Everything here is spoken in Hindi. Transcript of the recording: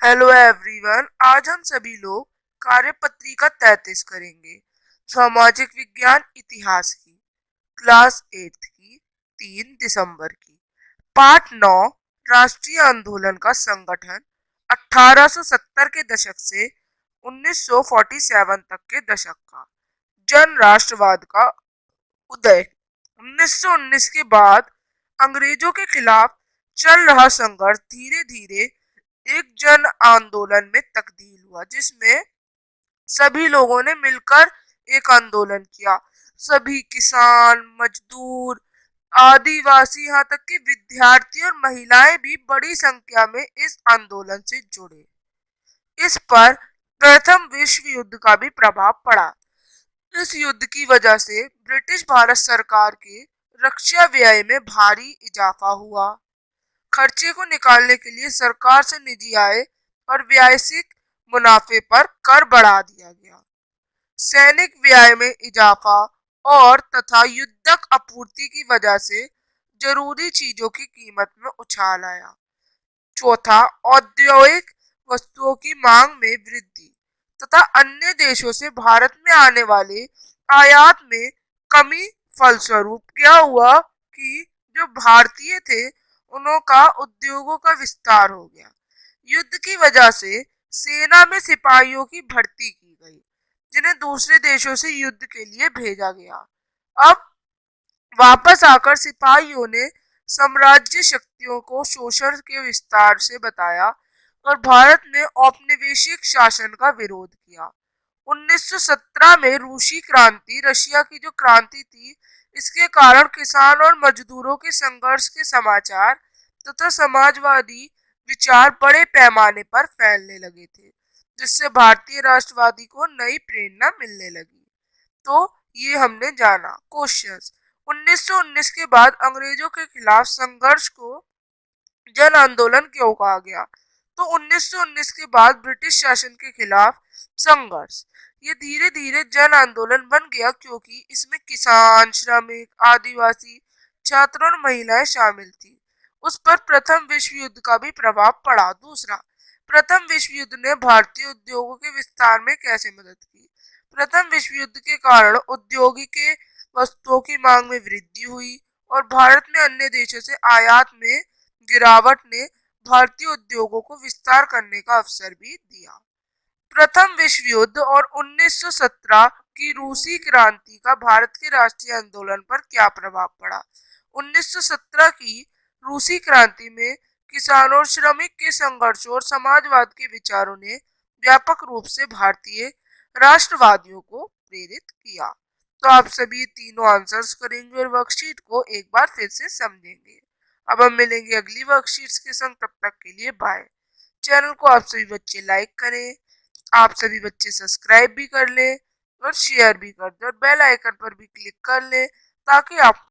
हेलो एवरीवन, आज हम सभी लोग कार्यपत्रिका 33 करेंगे। सामाजिक विज्ञान इतिहास की क्लास 8 की 3 दिसंबर की। पाठ 9, राष्ट्रीय आंदोलन का संगठन 1870 के दशक से 1947 तक के दशक का जन राष्ट्रवाद का उदय। 1919 के बाद अंग्रेजों के खिलाफ चल रहा संघर्ष धीरे धीरे एक जन आंदोलन में तब्दील हुआ, जिसमें सभी लोगों ने मिलकर एक आंदोलन किया। सभी किसान, मजदूर, आदिवासी, यहाँ तक कि विद्यार्थी और महिलाएं भी बड़ी संख्या में इस आंदोलन से जुड़े। इस पर प्रथम विश्व युद्ध का भी प्रभाव पड़ा। इस युद्ध की वजह से ब्रिटिश भारत सरकार के रक्षा व्यय में भारी इजाफा हुआ। खर्चे को निकालने के लिए सरकार से निजी आय और व्यावसायिक मुनाफे पर कर बढ़ा दिया गया। सैनिक व्यय में इजाफा और तथा युद्धक आपूर्ति की वजह से जरूरी चीजों की कीमत में उछाल आया। चौथा, औद्योगिक वस्तुओं की मांग में वृद्धि तथा अन्य देशों से भारत में आने वाले आयात में कमी फलस्वरूप क्या हुआ कि जो भारतीय थे उन्हों का उद्योगों का विस्तार हो गया। युद्ध की वजह से सेना में सिपाहियों की भर्ती की गई, जिन्हें दूसरे देशों से युद्ध के लिए भेजा गया। अब वापस आकर सिपाहियों ने साम्राज्य शक्तियों को शोषण के विस्तार से बताया और भारत में औपनिवेशिक शासन का विरोध किया। 1917 में रूसी क्रांति, रशिया की जो क्रांति थी, इसके कारण किसान और मजदूरों के संघर्ष के समाचार तथा समाजवादी विचार बड़े पैमाने पर फैलने लगे थे, जिससे भारतीय राष्ट्रवादी को नई प्रेरणा मिलने लगी। तो ये हमने जाना। क्वेश्चंस। 1919 के बाद अंग्रेजों के खिलाफ संघर्ष को जन आंदोलन क्यों कहा गया? तो 1919 के बाद ब्रिटिश शासन के खिलाफ संघर्ष ये धीरे धीरे जन आंदोलन बन गया, क्योंकि इसमें किसान, श्रमिक, आदिवासी, छात्र और महिलाएं शामिल थी। उस पर प्रथम विश्व युद्ध का भी प्रभाव पड़ा। दूसरा, प्रथम विश्व युद्ध ने भारतीय उद्योगों के विस्तार में कैसे मदद की? प्रथम विश्व युद्ध के कारण औद्योगिक वस्तुओं की मांग में वृद्धि हुई और भारत में अन्य देशों से आयात में गिरावट ने भारतीय उद्योगों को विस्तार करने का अवसर भी दिया। प्रथम विश्व युद्ध और 1917 की रूसी क्रांति का भारत के राष्ट्रीय आंदोलन पर क्या प्रभाव पड़ा? 1917 की रूसी क्रांति में किसानों और श्रमिक के संघर्षों और समाजवाद के विचारों ने व्यापक रूप से भारतीय राष्ट्रवादियों को प्रेरित किया। तो आप सभी तीनों आंसर्स करेंगे और वर्कशीट को एक बार फिर से समझेंगे। अब हम मिलेंगे अगली वर्कशीट्स के संग, तब तक के लिए बाय। चैनल को आप सभी बच्चे लाइक करें, आप सभी बच्चे सब्सक्राइब भी कर लें और शेयर भी कर दें और बेल आइकन पर भी क्लिक कर लें, ताकि आप